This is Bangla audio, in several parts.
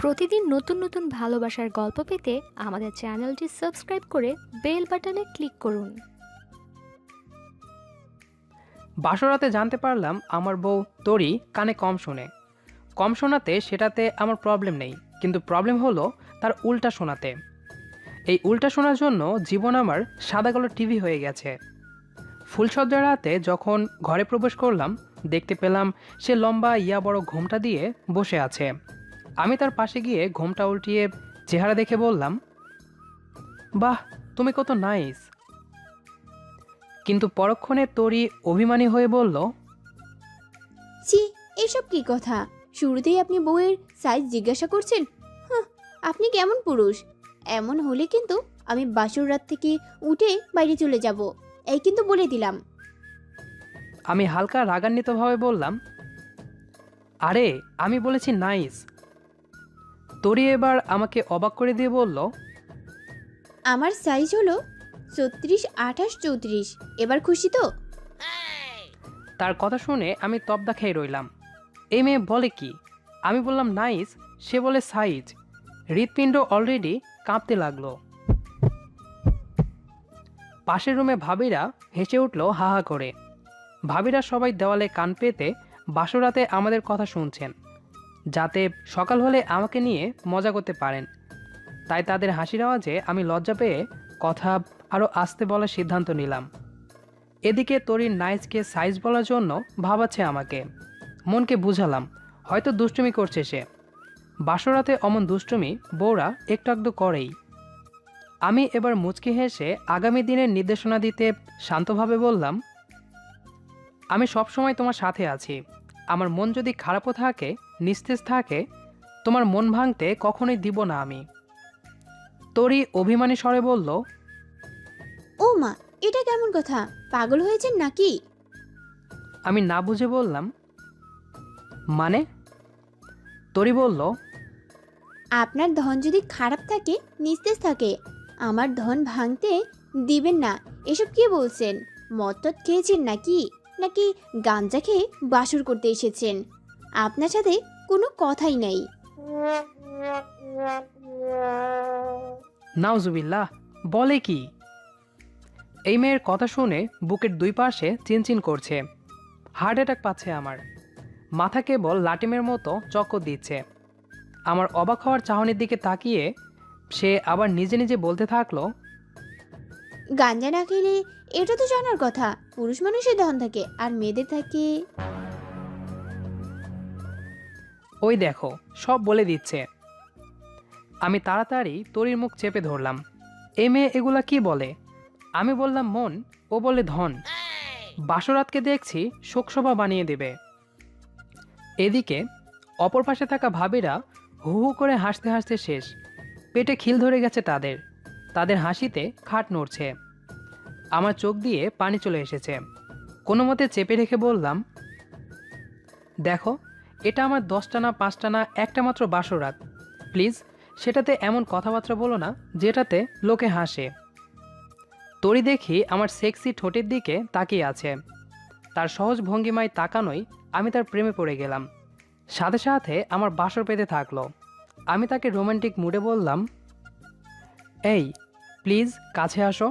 প্রতিদিন নতুন নতুন ভালোবাসার গল্প পেতে আমাদের চ্যানেলটি সাবস্ক্রাইব করে বেল বাটনে ক্লিক করুন। বাসরাতে জানতে পারলাম আমার বউ তরি কানে কম শোনে। কম শোনাতে সেটাতে আমার প্রবলেম নেই, কিন্তু প্রবলেম হলো তার উল্টা শোনাতে। এই উল্টা শোনার জন্য জীবন আমার সাদা কালো টিভি হয়ে গেছে। ফুলসজ্জার রাতে যখন ঘরে প্রবেশ করলাম, দেখতে পেলাম সে লম্বা ইয়া বড় ঘোমটা দিয়ে বসে আছে। আমি তার পাশে গিয়ে ঘোমটা উল্টিয়ে চেহারা দেখে বললাম, বাহ, তুমি কত নাইস। কিন্তু পরক্ষণে তরি অভিমানী হয়ে বলল, ছি, এসব কি কথা? শুরুতেই আপনি বউয়ের সাইজ জিজ্ঞাসা করছেন? হাহ, আপনি কেমন পুরুষ? এমন হলে কিন্তু আমি বাসর রাত থেকে উঠে বাইরে চলে যাব, এই কিন্তু বলে দিলাম। আমি হালকা রাগান্বিতভাবে বললাম, আরে আমি বলেছি নাইস। তরি এবার আমাকে অবাক করে দিয়ে বলল, আমার সাইজ হলো 36, 28, 34। এবার খুশি তো? তার কথা শুনে আমি তবদা খেয়ে রইলাম। এই মেয়ে বলে কি? আমি বললাম নাইস, সে বলে সাইজ। হৃৎপিণ্ড অলরেডি কাঁপতে লাগলো। পাশের রুমে ভাবিরা হেসে উঠল হা হা করে। ভাবিরা সবাই দেওয়ালে কান পেতে বাসরাতে আমাদের কথা শুনছেন, যাতে সকাল হলে আমাকে নিয়ে মজা করতে পারেন। তাই তাদের হাসির আওয়াজে আমি লজ্জা পেয়ে কথা আরও আস্তে বলার সিদ্ধান্ত নিলাম। এদিকে তরির নাইসকে সাইজ বলার জন্য ভাবাচ্ছে আমাকে। মনকে বুঝালাম হয়তো দুষ্টুমি করছে সে। বাসরাতে অমন দুষ্টুমি বউরা একটু একটু করেই। আমি এবার মুচকি হেসে আগামী দিনের নির্দেশনা দিতে শান্তভাবে বললাম, আমি সবসময় তোমার সাথে আছি। আমার মন যদি খারাপও থাকে, নিস্তেজ থাকে, তোমার মন ভাঙতে কখনোই দিব না আমি। তরি অভিমানী স্বরে বলল, ও মা, এটা কেমন কথা? পাগল হয়েছেন নাকি? আমি না বুঝে বললাম, মানে? তরি বলল, আপনার ধন যদি খারাপ থাকে, নিস্তেজ থাকে, আমার ধন ভাঙতে দিবেন না। এসব কি বলছেন? মদ খেয়েছেন নাকি? নাকি গাঞ্জা খেয়ে বাসর করতে এসেছেন? আপনার সাথে কোনো কথাই নাই। নাউজুবিল্লাহ, বলে কি? এই মেয়ের কথা শুনে বুকের দুই পাশে চিনচিন করছে। হার্ট অ্যাটাক পাচ্ছে আমার। মাথা কেবল লাটিমের মতো চক্কর দিচ্ছে। আমার অবাক হওয়ার চাহনির দিকে তাকিয়ে সে আবার নিজে নিজে বলতে থাকলো, গাঞ্জা না খেলে এটা তো জানার কথা, পুরুষ মানুষের ধন থাকে আর মেয়েদের থাকে। ওই দেখো, সব বলে দিচ্ছে। আমি তাড়াতাড়ি তরির মুখ চেপে ধরলাম। এ মেয়ে এগুলা কি বলে? আমি বললাম মন, ও বলে ধন। বাসরাতকে দেখছি শোকসভা বানিয়ে দেবে। এদিকে অপর পাশে থাকা ভাবিরা হু হু করে হাসতে হাসতে শেষ। পেটে খিল ধরে গেছে তাদের। তাদের হাসিতে খাট নড়ছে। আমার চোখ দিয়ে পানি চলে এসেছে। কোনো মতে চেপে রেখে বললাম, দেখো, এটা আমার 10টা না 5টা না একটা মাত্র বাসরাত। প্লিজ সেটাতে এমন কথাবার্তা বলো না যেটাতে লোকে হাসে। তরি দেখি আমার সেক্সি ঠোঁটের দিকে তাকিয়ে আছে। তার সহজ ভঙ্গিমায় তাকানোই আমি তার প্রেমে পড়ে গেলাম। সাথে সাথে আমার বাসর পেতে থাকলো। আমি তাকে রোমান্টিক মুডে বললাম, এই প্লিজ কাছে আসো।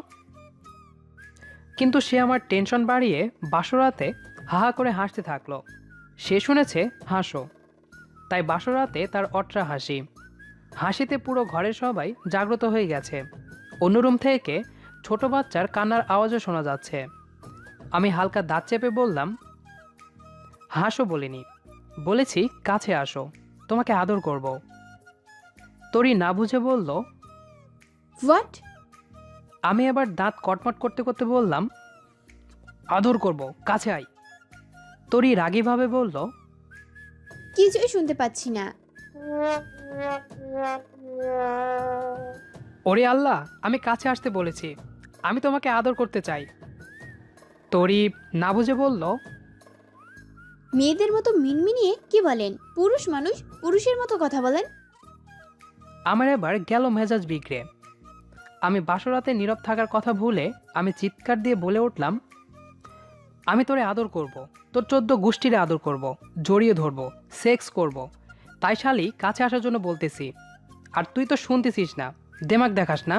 কিন্তু সে আমার টেনশন বাড়িয়ে বাসরাতে হাহা করে হাসতে থাকলো। সে শুনেছে হাসো, তাই বাসরাতে তার অট্রা হাসি। হাসিতে পুরো ঘরের সবাই জাগ্রত হয়ে গেছে। অন্য রুম থেকে ছোট বাচ্চার কান্নার আওয়াজও শোনা যাচ্ছে। আমি হালকা দাঁত চেপে বললাম, হাসো বলিনি, বলেছি কাছে আসো, তোমাকে আদর করব। তরি না বুঝে বলল, হোয়াট? আমি এবার দাঁত কটমট করতে করতে বললাম, আদর করব, কাছে আয়। তরি রাগীভাবে বলল, কিছুই শুনতে পাচ্ছি না। ওরে আল্লাহ, আমি কাছে আসতে বলেছি, আমি তোমাকে আদর করতে চাই। তরি না বুঝে বলল, মেয়েদের মতো মিনমিনিয়ে কি বলেন? পুরুষ মানুষ, পুরুষের মতো কথা বলেন। আমার এবার গেল মেজাজ বিগড়ে। আমি বাসরাতে নীরব থাকার কথা ভুলে আমি চিৎকার দিয়ে বলে উঠলাম, আমি তোরে আদর করব, তোর 14 গোষ্ঠীরে আদর করব, জড়িয়ে ধরব, সেক্স করব, তাই শালি কাছে আসার জন্য বলতেছি, আর তুই তো শুনতেছিস না, দেমাগ দেখাস না।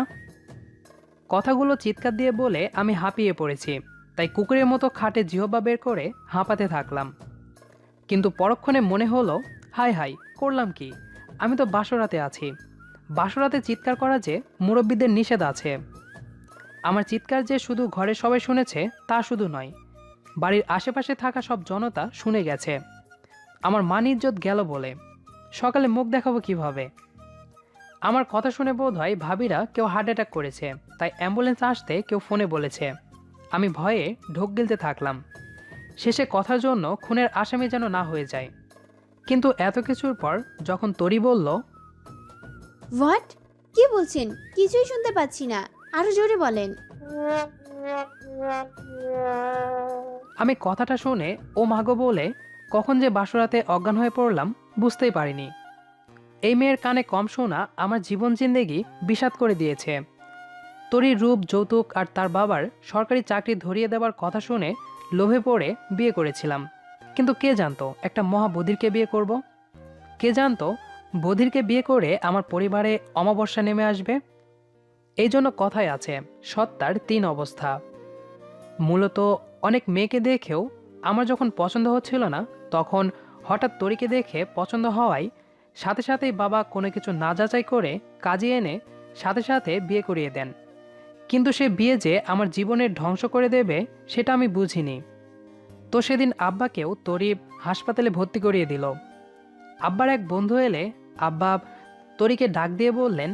কথাগুলো চিৎকার দিয়ে বলে আমি হাঁপিয়ে পড়েছি, তাই কুকুরের মতো খাটে জিহ্বা বের করে হাঁপাতে থাকলাম। কিন্তু পরক্ষণে মনে হলো, হাই হাই করলাম কি, আমি তো বাসরাতে আছি। বাসরাতে চিৎকার করা যে মুরব্বীদের নিষেধ আছে। আমার চিৎকার যে শুধু ঘরে সবাই শুনেছে তা শুধু নয়, বাড়ির আশেপাশে থাকা সব জনতা শুনে গেছে। আমার মান ইজ্জত গেল বলে সকালে মুখ দেখাবো কিভাবে? আমার কথা শুনে বোধ হয় ভাবিরা কেউ হার্ট অ্যাটাক করেছে, তাই অ্যাম্বুলেন্স আসতে কেউ ফোনে বলেছে। আমি ভয়ে ঢোক গিলতে থাকলাম, শেষে কথার জন্য খুনের আসামি যেন না হয়ে যায়। কিন্তু এত কিছুর পর যখন তরি বলল, হোয়াট? কি বলছেন? কিছুই শুনতে পাচ্ছি না, আরো জোরে বলেন। আমি কথাটা শুনে ও মাগো বলে কখন যে বাসরাতে অজ্ঞান হয়ে পড়লাম বুঝতেই পারিনি। এই মেয়ের কানে কম শোনা আমার জীবন জিন্দেগি বিষাদ করে দিয়েছে। তরির রূপ, যৌতুক আর তার বাবার সরকারি চাকরি ধরিয়ে দেওয়ার কথা শুনে লোভে পড়ে বিয়ে করেছিলাম। কিন্তু কে জানতো একটা মহা বধিরকে বিয়ে করব? কে জানতো বধিরকে বিয়ে করে আমার পরিবারে অমাবস্যা নেমে আসবে? এই জন্য কথায় আছে, সত্তার তিন অবস্থা। মূলত অনেক মেয়েকে দেখেও আমার যখন পছন্দ হচ্ছিল না, তখন হঠাৎ তরিকে দেখে পছন্দ হওয়ায় সাথে সাথেই বাবা কোনো কিছু না যাচাই করে কাজে এনে সাথে সাথে বিয়ে করিয়ে দেন। কিন্তু সে বিয়ে যে আমার জীবনের ধ্বংস করে দেবে সেটা আমি বুঝিনি। তো সেদিন আব্বাকেও তরি হাসপাতালে ভর্তি করিয়ে দিল। আব্বার এক বন্ধু এলে আব্বা তরিকে ডাক দিয়ে বললেন,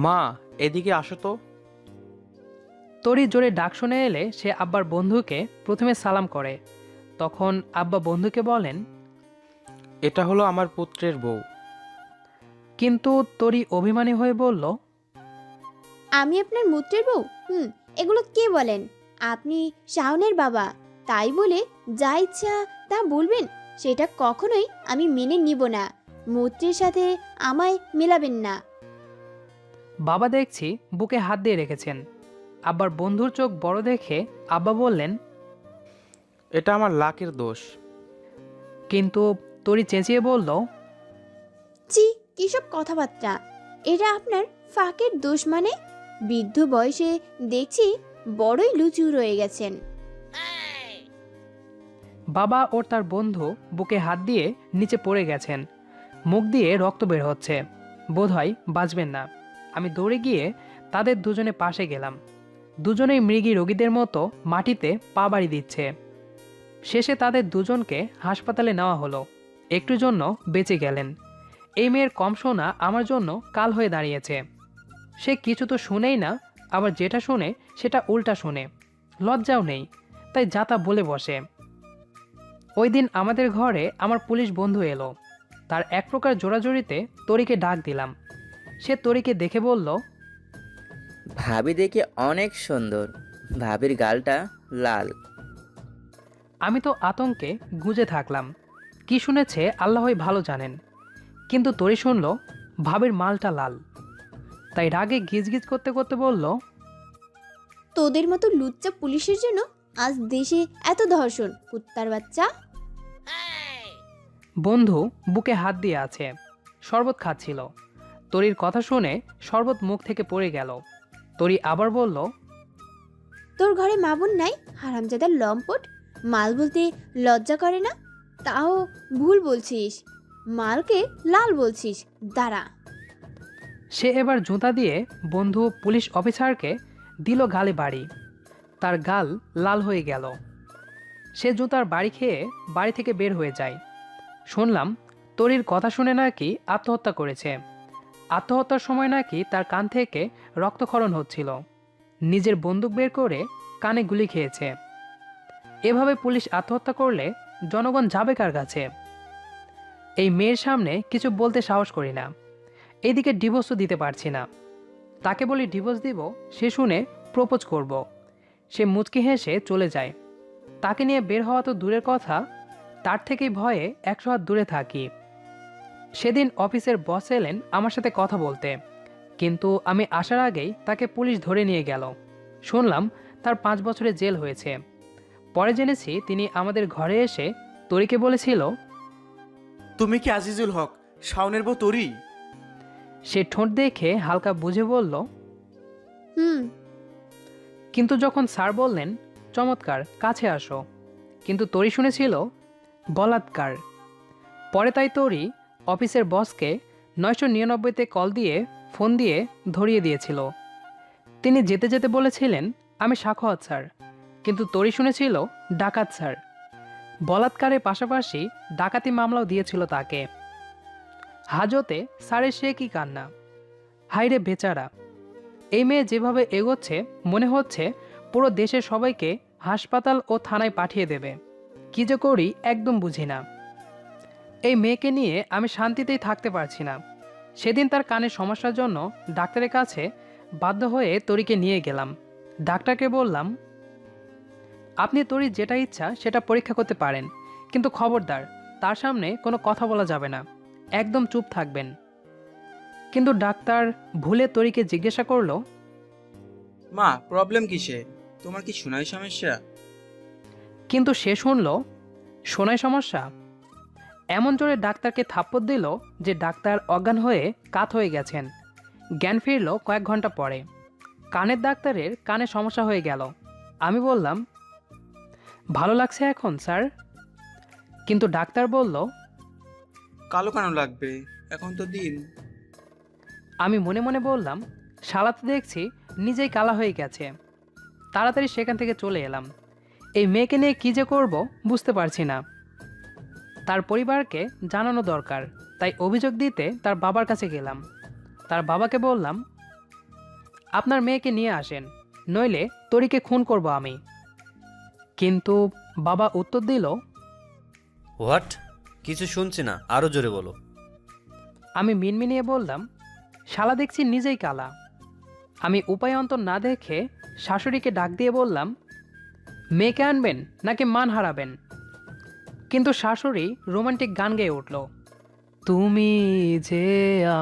মা, এদিকে আসো তো। তরি জোরে ডাক শুনে এলে সে আব্বার বন্ধুকে প্রথমে সালাম করে। তখন আব্বা বন্ধুকে বলেন, এটা হলো আমার পুত্রের বউ। কিন্তু তরি অভিমানী হয়ে বলল, আমি আপনার মূত্রের বউ? এগুলো কে বলেন? আপনি শাওনের বাবা, তাই বলে যা ইচ্ছা তা বলবেন? সেটা কখনোই আমি মেনে নিব না। মূত্রের সাথে আমায় মেলাবেন না। বাবা দেখছি বুকে হাত দিয়ে রেখেছেন। আব্বার বন্ধুর চোখ বড় দেখে আব্বা বললেন, এটা আমার লাকের দোষ। কিন্তু তরি চেঁচিয়ে বলল, চি, কিসব কথাবার্তা! এটা আপনার ফাঁকের দোষ মানে? বৃদ্ধ বয়সে দেখছি বড়ই লুচু রয়ে গেছেন। বাবা ওর তার বন্ধু বুকে হাত দিয়ে নিচে পড়ে গেছেন, মুখ দিয়ে রক্ত বের হচ্ছে, বোধহয় বাঁচবেন না। আমি দৌড়ে গিয়ে তাদের দুজনে পাশে গেলাম। দুজনেই মৃগী রোগীদের মতো মাটিতে পা বাড়ি দিচ্ছে। শেষে তাদের দুজনকে হাসপাতালে নেওয়া হলো। একটুর জন্য বেঁচে গেলেন। এই মেয়ের কম শোনা আমার জন্য কাল হয়ে দাঁড়িয়েছে। সে কিছু তো শুনেই না, আবার যেটা শুনে সেটা উল্টা শুনে। লজ্জাও নেই, তাই যাতা বলে বসে। ওই দিন আমাদের ঘরে আমার পুলিশ বন্ধু এলো। তার এক প্রকার জোরাজোরিতে তরিকে ডাক দিলাম। সে তরিকে দেখে বলল, ভাবি দেখে অনেক সুন্দর, ভাবির গালটা লাল। আমি তো আতঙ্কে গুঁজে থাকলাম। কি শুনেছে আল্লাহই ভালো জানেন। কিন্তু তরি শুনল ভাবির মালটা লাল, তাই রাগে গিজগিজ করতে করতে বলল, তোদের মতো লুচ্চা পুলিশের জন্য আজ দেশে এত ধর্ষণ, কুত্তার বাচ্চা। বন্ধু বুকে হাত দিয়ে আছে, শরবত খাচ্ছিল। তরির কথা শুনে শরবত মুখ থেকে পড়ে গেল। তরি আবার বলল, তোর ঘরে মা বোন নাই? হারামজাদার লম্পট, মাল বলতে লজ্জা করে না? তাও ভুল বলছিস, মালকে লাল বলছিস। দাঁড়া। সে এবার জুতা দিয়ে বন্ধু পুলিশ অফিসারকে দিল গালে বাড়ি। তার গাল লাল হয়ে গেল। সে জুতার বাড়ি খেয়ে বাড়ি থেকে বের হয়ে যায়। শুনলাম তরির কথা শুনে নাকি আত্মহত্যা করেছে। আত্মহত্যার সময় নাকি তার কান থেকে রক্তক্ষরণ হচ্ছিল। নিজের বন্দুক বের করে কানে গুলি খেয়েছে। এভাবে পুলিশ আত্মহত্যা করলে জনগণ যাবে কার কাছে? এই মেয়ের সামনে কিছু বলতে সাহস করি না। এইদিকে ডিভোর্সও দিতে পারছি না। তাকে বলি ডিভোর্স দিব, সে শুনে প্রপোজ করব। সে মুচকি হেসে চলে যায়। তাকে নিয়ে বের হওয়া তো দূরের কথা, তার থেকেই ভয়ে 100 হাত দূরে থাকি। সেদিন অফিসের বস এলেন আমার সাথে কথা বলতে, কিন্তু আমি আসার আগেই তাকে পুলিশ ধরে নিয়ে গেল। শুনলাম তার 5 বছরের জেল হয়েছে। পরে জেনেছি তিনি আমাদের ঘরে এসে তরিকে বলেছিল, তুমি কি আজিজুল হক, শাওনের বউ তরি? সে ঠোঁট দেখে হালকা বুঝে বলল, হুম। কিন্তু যখন স্যার বললেন চমৎকার, কাছে আসো, কিন্তু তরি শুনেছিল বলাৎকার। পরে তাই তরি অফিসের বসকে 999-তে কল দিয়ে ফোন দিয়ে ধরিয়ে দিয়েছিল। তিনি যেতে যেতে বলেছিলেন আমি সাখাওয়াত স্যার, কিন্তু তরি শুনেছিল ডাকাত স্যার। বলাৎকারের পাশাপাশি ডাকাতি মামলাও দিয়েছিল তাকে। হাজতে স্যারের সে কি কান্না! হাইরে বেচারা! এই মেয়ে যেভাবে এগোচ্ছে মনে হচ্ছে পুরো দেশের সবাইকে হাসপাতাল ও থানায় পাঠিয়ে দেবে। কি যে করি একদম বুঝি না। এই মেয়েকে নিয়ে আমি শান্তিতেই থাকতে পারছি না। সেদিন তার কানের সমস্যার জন্য ডাক্তারের কাছে বাধ্য হয়ে তরিকে নিয়ে গেলাম। ডাক্তারকে বললাম, আপনি তরির যেটা ইচ্ছা সেটা পরীক্ষা করতে পারেন, কিন্তু খবরদার তার সামনে কোনো কথা বলা যাবে না, একদম চুপ থাকবেন। কিন্তু ডাক্তার ভুলে তরিকে জিজ্ঞাসা করলো, মা, প্রবলেম কিসে? তোমার কি শোনায় সমস্যা? কিন্তু সে শুনল শোনায় সমস্যা। এমন জোরে ডাক্তারকে থাপ্পড় দিল যে ডাক্তার অজ্ঞান হয়ে কাত হয়ে গেছেন। জ্ঞান ফিরল কয়েক ঘন্টা পরে। কানের ডাক্তারের কানে সমস্যা হয়ে গেল। আমি বললাম, ভালো লাগছে এখন স্যার? কিন্তু ডাক্তার বলল, কালো কেন লাগবে, এখন তো দিন। আমি মনে মনে বললাম, শালা তো দেখছি নিজেই কালা হয়ে গেছে। তাড়াতাড়ি সেখান থেকে চলে এলাম। এই মেয়েকে নিয়ে কী যে করব বুঝতে পারছি না। তার পরিবারকে জানানো দরকার, তাই অভিযোগ দিতে তার বাবার কাছে গেলাম। তার বাবাকে বললাম, আপনার মেয়েকে নিয়ে আসেন, নইলে তরিকে খুন করব আমি। কিন্তু বাবা উত্তর দিল, হোয়াট? কিছু শুনছি না, আরো জোরে বলো। আমি মিনমিনিয়ে বললাম, শালা দেখছি নিজেই কালা। আমি উপায় অন্তর না দেখে শাশুড়িকে ডাক দিয়ে বললাম, মেয়েকে আনবেন নাকি মান হারাবেন? কিন্তু শাশুড়ি রোমান্টিক গান গেয়ে উঠল, তুমি যে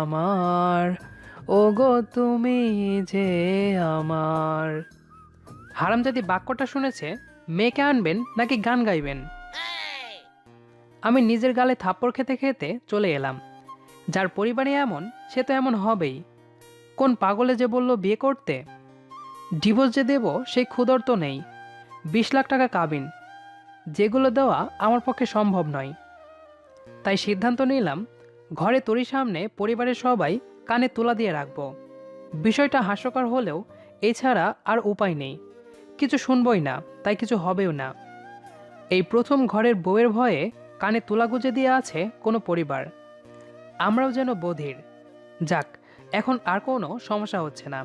আমার, ও গো তুমি যে আমার। হারামজাদি বাক্যটা শুনেছে মেয়েকে আনবেন নাকি গান গাইবেন। আমি নিজের গালে থাপ্পড় খেতে খেতে চলে এলাম। যার পরিবারে এমন সে তো এমন হবেই। কোন পাগলে যে বলল বিয়ে করতে? ডিভোর্স যে দেব সেই ক্ষুদর তো নেই। 20 লাখ টাকা কাবিন, যেগুলো দেওয়া আমার পক্ষে সম্ভব নয়। তাই সিদ্ধান্ত নিলাম ঘরে তরির সামনে পরিবারের সবাই কানে তোলা দিয়ে রাখব। বিষয়টা হাস্যকর হলেও এছাড়া আর উপায় নেই। কিছু শুনবই না, তাই কিছু হবেও না। এই প্রথম ঘরের বউয়ের ভয়ে কানে তোলা গুজে দিয়ে আছে কোনো পরিবার। আমরাও যেন বধির। যাক, এখন আর কোনো সমস্যা হচ্ছে না।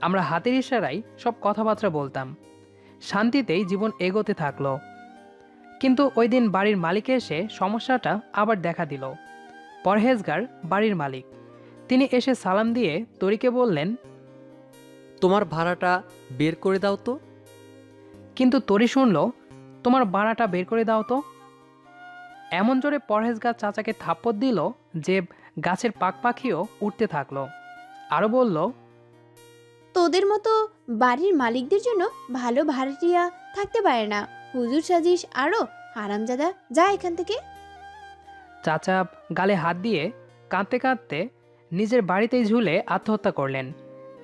আমরা হাতের ইশারায় সব কথাবার্তা বলতাম। শান্তিতেই জীবন এগোতে থাকলো। কিন্তু ওই দিন বাড়ির মালিক এসে সমস্যাটা আবার দেখা দিল। পরহেজগার বাড়ির মালিক। তিনি এসে সালাম দিয়ে তরিকে বললেন, তোমার ভাড়াটা বের করে দাও তো। কিন্তু তরি শুনল, তোমার ভাড়াটা বের করে দাও তো। এমন জোরে পরহেজগার চাচাকে থাপ্পড় দিল যে গাছের পাক পাখিও উঠতে থাকলো। আরও বলল, তোদের মতো বাড়ির মালিকদের জন্য ভালো ভাড়াটিয়া থাকতে পারে না। হুজুর সাজিস আরো হারামজাদা, যা এখান থেকে। চাচা গালে হাত দিয়ে কাঁদতে কাঁদতে নিজের বাড়িতেই ঝুলে আত্মহত্যা করলেন।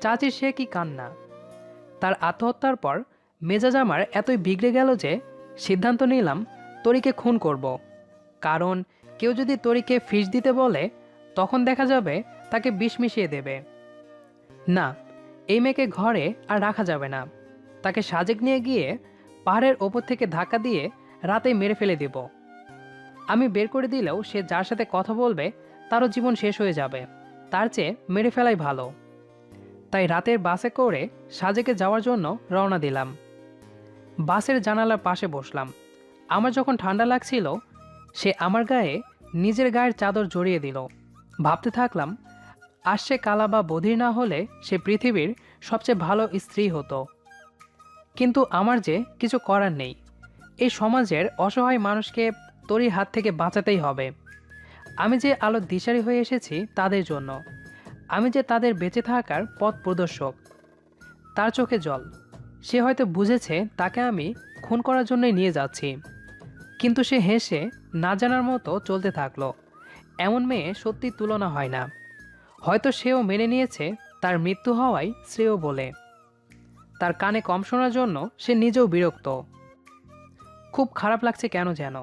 চাচির সে কি কান্না! তার আত্মহত্যার পর মেজাজ আমার এতই বিগড়ে গেল যে সিদ্ধান্ত নিলাম তরিকে খুন করব। কারণ কেউ যদি তরিকে ফিস দিতে বলে তখন দেখা যাবে তাকে বিষ মিশিয়ে দেবে। না, এই মেয়েকে ঘরে আর রাখা যাবে না। তাকে সাজেক নিয়ে গিয়ে পাহাড়ের ওপর থেকে ধাক্কা দিয়ে রাতে মেরে ফেলে দেব। আমি বের করে দিলেও সে যার সাথে কথা বলবে তারও জীবন শেষ হয়ে যাবে। তার চেয়ে মেরে ফেলাই ভালো। তাই রাতের বাসে করে সাজেকে যাওয়ার জন্য রওনা দিলাম। বাসের জানালার পাশে বসলাম। আমার যখন ঠান্ডা লাগছিল সে আমার গায়ে নিজের গায়ের চাদর জড়িয়ে দিল। ভাবতে থাকলাম, আর সে কালা বা বধির না হলে সে পৃথিবীর সবচেয়ে ভালো স্ত্রী হতো। কিন্তু আমার যে কিছু করার নেই। এই সমাজের অসহায় মানুষকে তরির হাত থেকে বাঁচাতেই হবে। আমি যে আলোর দিশারি হয়ে এসেছি তাদের জন্য। আমি যে তাদের বেঁচে থাকার পথ প্রদর্শক। তার চোখে জল। সে হয়তো বুঝেছে তাকে আমি খুন করার জন্যই নিয়ে যাচ্ছি। কিন্তু সে হেসে না জানার মতো চলতে থাকলো। এমন মেয়ে সত্যি তুলনা হয় না। হয়তো সেও মেনে নিয়েছে তার মৃত্যু হওয়াই শ্রেয় বলে। তার কানে কম শোনার জন্য সে নিজেও বিরক্ত। খুব খারাপ লাগছে কেন যেন।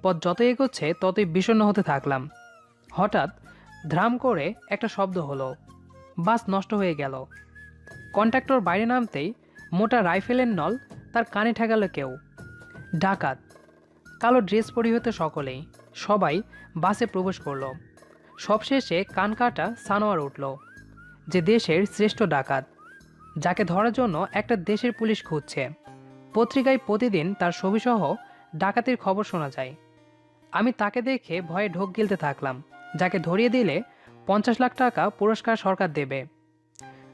পথ যত এগোচ্ছে ততই বিষণ্ণ হতে থাকলাম। হঠাৎ ধ্রাম করে একটা শব্দ হলো। বাস নষ্ট হয়ে গেল। কন্ট্রাক্টর বাইরে নামতেই মোটা রাইফেলের নল তার কানে ঠেকালো কেউ। ডাকাত। কালো ড্রেস পরিহিত সকলেই। সবাই বাসে প্রবেশ করলো। সবশেষে কান কাটা সানোয়ার উঠল, যে দেশের শ্রেষ্ঠ ডাকাত, যাকে ধরার জন্য একটা দেশের পুলিশ খুঁজছে। পত্রিকায় প্রতিদিন তার ছবিসহ ডাকাতির খবর শোনা যায়। আমি তাকে দেখে ভয়ে ঢোক গিলতে থাকলাম। যাকে ধরিয়ে দিলে 50 লাখ টাকা পুরস্কার সরকার দেবে।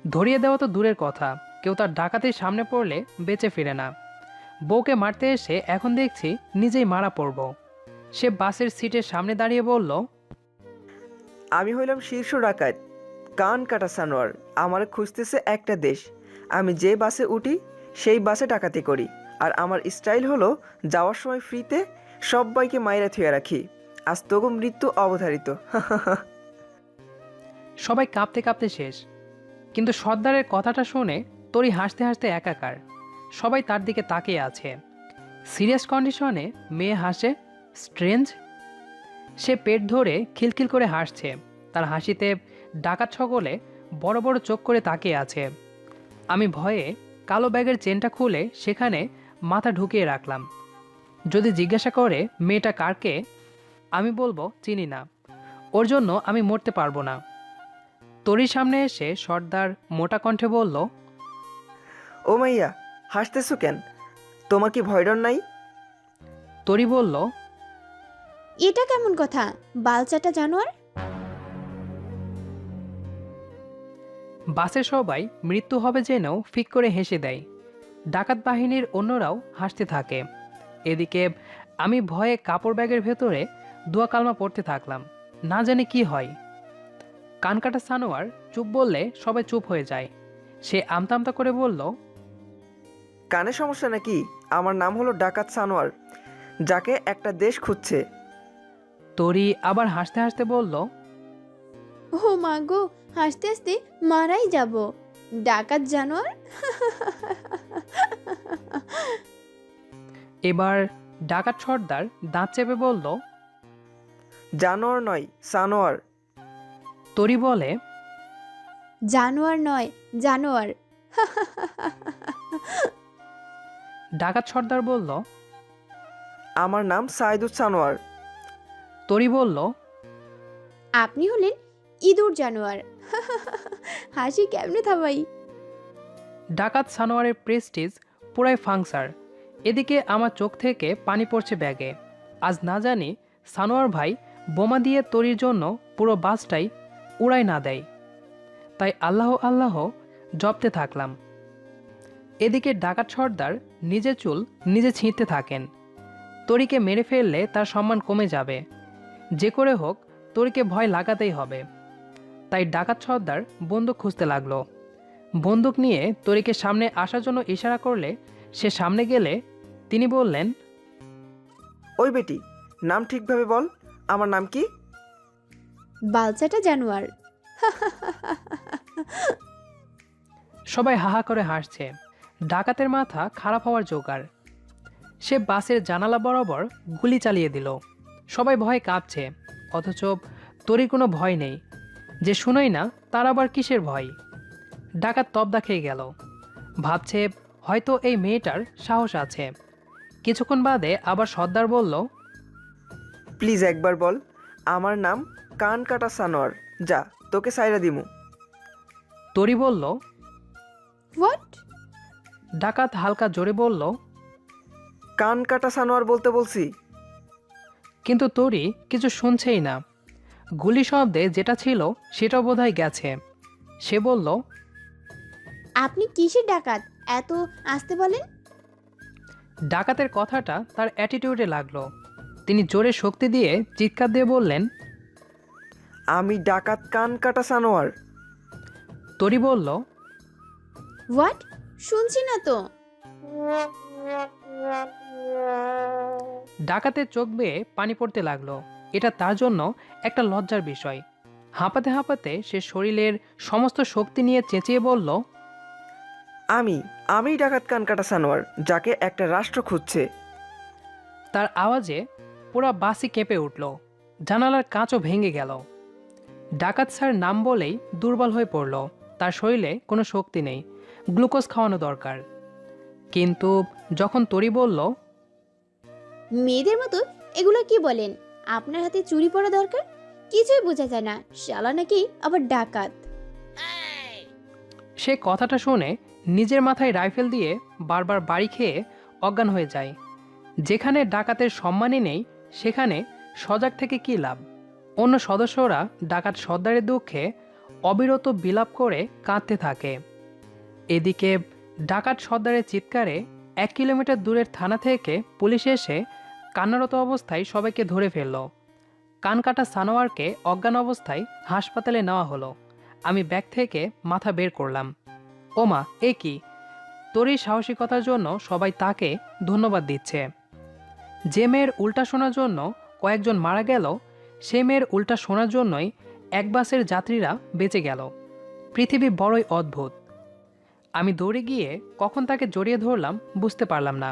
ধরিয়ে দেওয়া তো দূরের কথা, কেউ তার ডাকাতির সামনে পড়লে বেঁচে ফিরে না। বউকে মারতে এসে এখন দেখছি নিজেই মারা পড়ব। সে বাসের সিটের সামনে দাঁড়িয়ে বলল, আমি হইলাম শীর্ষ ডাকাত কান কাটা সানোয়ার। আমার খুঁজতেছে একটা দেশ। আমি যে বাসে উঠি সেই বাসে ডাকাতি করি। আর আমার স্টাইল হলো যাওয়ার সময় ফ্রিতে সবাইকে মাইরা থুয়ে রাখি। আজ তবু মৃত্যু অবধারিত। সবাই কাঁপতে কাঁপতে শেষ। কিন্তু সর্দারের কথাটা শুনে তরি হাসতে হাসতে একাকার। সবাই তার দিকে তাকিয়ে আছে। সিরিয়াস কন্ডিশনে মেয়ে হাসে, স্ট্রেঞ্জ। সে পেট ধরে খিলখিল করে হাসছে। তার হাসিতে ডাকাত সকলে বড় বড় চোখ করে তাকিয়ে আছে। আমি ভয়ে কালো ব্যাগের চেনটা খুলে সেখানে মাথা ঢুকিয়ে রাখলাম। যদি জিজ্ঞাসা করে মেয়েটা কারকে, আমি বলবো চিনি না, ওর জন্য আমি মরতে পারবো না। তরির সামনে এসে সর্দার মোটা কণ্ঠে বলল, ও মাইয়া, হাসতেছো কেন? তোমার কি ভয় ডর নাই? তরি বলল, এটা কেমন কথা, বালচাটা জানোয়ার? বাসে সবাই মৃত্যু হবে জেনেও ফিক করে হেসে দেয়। ডাকাত বাহিনীর অন্যরাও হাসতে থাকে। এদিকে আমি ভয়ে কাপড় ব্যাগের ভেতরে দোয়া কালমা পড়তে থাকলাম। না জানি কি হয়। কানকাটা সানোয়ার চুপ বললে সবাই চুপ হয়ে যায়। সে আমতা আমতা করে বলল, কানে সমস্যা নাকি? আমার নাম হলো ডাকাত সানোয়ার, যাকে একটা দেশ খুঁজছে। তরি আবার হাসতে হাসতে বলল, ও মা গো, হাসতে হাসতে মারাই যাব। ডাকাত জানোয়ার। এবার ডাকাত সর্দার দাঁত চেপে বলল, জানোয়ার নয়, সানোয়ার। তরি বলে, জানোয়ার নয়, জানোয়ার। ডাকাত সর্দার বলল, আমার নাম সাইদুর সানোয়ার। তরি বলল, আপনি হলেন ইঁদুর জানোয়ার। হাসি কেমনে থামাই? ডাকাত সানোয়ারের প্রেস্টিজ পুরাই ফাংসার। এদিকে আমার চোখ থেকে পানি পড়ছে ব্যাগে। আজ না জানি সানোয়ার ভাই বোমা দিয়ে তরির জন্য পুরো বাসটাই উড়াই না দেয়। তাই আল্লাহ আল্লাহ জপতে থাকলাম। এদিকে ডাকাত সর্দার নিজের চুল নিজে ছিঁড়তে থাকেন। তরিকে মেরে ফেললে তার সম্মান কমে যাবে। যে করে হোক তরিকে ভয় লাগাতেই হবে। তাই ডাকাত সর্দার বন্দুক খুঁজতে লাগলো। বন্দুক নিয়ে তরিকে সামনে আসার জন্য ইশারা করলে সে সামনে গেলে তিনি বললেন, ওই বেটি, নাম ঠিকভাবে বল। আমার নাম কি? বালচাটা জানোয়ার। সবাই হাহা করে হাসছে। ডাকাতের মাথা খারাপ হওয়ার জোগাড়। সে বাসের জানালা বরাবর গুলি চালিয়ে দিল। সবাই ভয়ে কাঁপছে, অথচ তরির কোনো ভয় নেই। যে শুনোই না তার আবার কিসের ভয়? ডাকাত তবদা খেয়ে গেল। ভাবছে হয়তো এই মেয়েটার সাহস আছে। কিছুক্ষণ বাদে আবার সর্দার বলল, প্লিজ একবার বল। আমার নাম কান কাটা সানোয়ার। যা, তোকে সাইরা দিমু। তরি বলল, হোয়াট? ডাকাত হালকা জোরে বলল, কান কাটা সানোয়ার বলতে বলছি। কিন্তু তরি কিছু শুনছেই না। গুলি শব্দে যেটা ছিল সেটাও বোধহয় গেছে। সে বলল, আপনি কিসের ডাকাত, এত আসতে বলেন? ডাকাতের কথাটা তার অ্যাটিটিউডে লাগলো। তিনি জোরে শক্তি দিয়ে চিৎকার দিয়ে বললেন, আমি ডাকাত কান কাটা সানোয়ার। তরি বলল, হোয়াট? শুনছি না তো। ডাকাতের চোখ বেয়ে পানি পড়তে লাগলো। এটা তার জন্য একটা লজ্জার বিষয়। হাঁপাতে হাঁপাতে সে শরীরের সমস্ত শক্তি নিয়ে চেঁচিয়ে বলল, আমিই ডাকাত কানকাটা সানোয়ার, যাকে একটা রাষ্ট্র খুঁজছে। তার আওয়াজে পুরা বাসই কেঁপে উঠল, জানালার কাঁচও ভেঙে গেল। ডাকাত স্যার নাম বলেই দুর্বল হয়ে পড়ল, তার শরীরে কোনো শক্তি নেই, গ্লুকোজ খাওয়ানো দরকার। কিন্তু যখন তরি বলল, মেয়েদের মতো এগুলো কি বলেন? আপনার হাতে চুরি পড়া দরকার? কিছুই বোঝা যায় না, শালা নাকি আবার ডাকাত। সে কথাটা শুনে নিজের মাথায় রাইফেল দিয়ে বারবার বাড়ি খেয়ে অজ্ঞান হয়ে যায়। যেখানে ডাকাতের সম্মানই নেই সেখানে সজাগ থেকে কী লাভ? অন্য সদস্যরা ডাকাত সর্দারের দুঃখে অবিরত বিলাপ করে কাঁদতে থাকে। এদিকে ডাকাত সর্দারের চিৎকারে 1 কিলোমিটার দূরের থানা থেকে পুলিশ এসে কান্নারত অবস্থায় সবাইকে ধরে ফেলল। কানকাটা সানোয়ারকে অজ্ঞান অবস্থায় হাসপাতালে নেওয়া হলো। আমি ব্যাগ থেকে মাথা বের করলাম। ওমা, এ কি! তোরই সাহসিকতার জন্য সবাই তাকে ধন্যবাদ দিচ্ছে। যে মেয়ের উল্টা শোনার জন্য কয়েকজন মারা গেল, সে মেয়ের উল্টা শোনার জন্যই এক বাসের যাত্রীরা বেঁচে গেল। পৃথিবী বড়ই অদ্ভুত। আমি দৌড়ে গিয়ে কখন তাকে জড়িয়ে ধরলাম বুঝতে পারলাম না।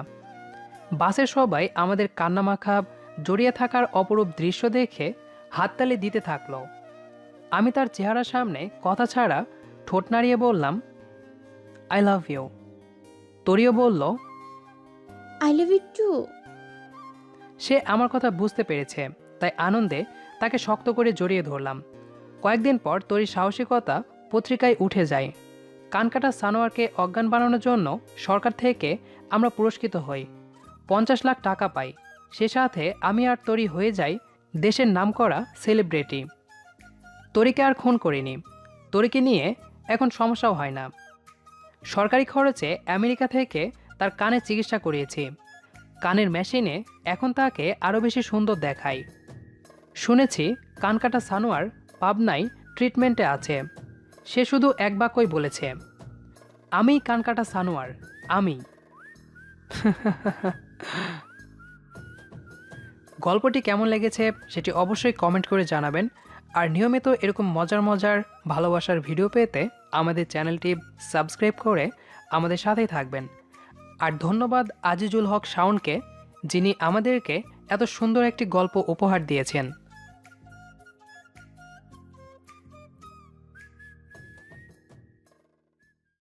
বাসের সবাই আমাদের কান্নামাখা জড়িয়ে থাকার অপরূপ দৃশ্য দেখে হাততালি দিতে থাকলো। আমি তার চেহারার সামনে কথা ছাড়া ঠোঁট নাড়িয়ে বললাম, আই লাভ ইউ। তরিও বলল, আই লাভ ইউ টু। সে আমার কথা বুঝতে পেরেছে, তাই আনন্দে তাকে শক্ত করে জড়িয়ে ধরলাম। কয়েকদিন পর তরির সাহসিকতা পত্রিকায় উঠে যায়। কানকাটা সানোয়ারকে অজ্ঞান বানানোর জন্য সরকার থেকে আমরা পুরস্কৃত হই, 50 লাখ টাকা পাই। সে সাথে আমি আর তরি হয়ে যাই দেশের নামকরা সেলিব্রিটি। তরিকে আর খুন করিনি, তরিকে নিয়ে এখন সমস্যাও হয় না। সরকারি খরচে আমেরিকা থেকে তার কানের চিকিৎসা করিয়েছি। কানের মেশিনে এখন তাকে আরও বেশি সুন্দর দেখায়। শুনেছি কানকাটা সানোয়ার পাবনায় ট্রিটমেন্টে আছে। সে শুধু এক বাক্যই বলেছে, আমি কানকাটা সানোয়ার, আমি। গল্পটি কেমন লেগেছে সেটি অবশ্যই কমেন্ট করে জানাবেন। আর নিয়মিত এরকম মজার মজার ভালোবাসার ভিডিও পেতে আমাদের চ্যানেলটি সাবস্ক্রাইব করে আমাদের সাথেই থাকবেন। আর ধন্যবাদ আজিজুল হক শাওনকে, যিনি আমাদেরকে এত সুন্দর একটি গল্প উপহার দিয়েছেন।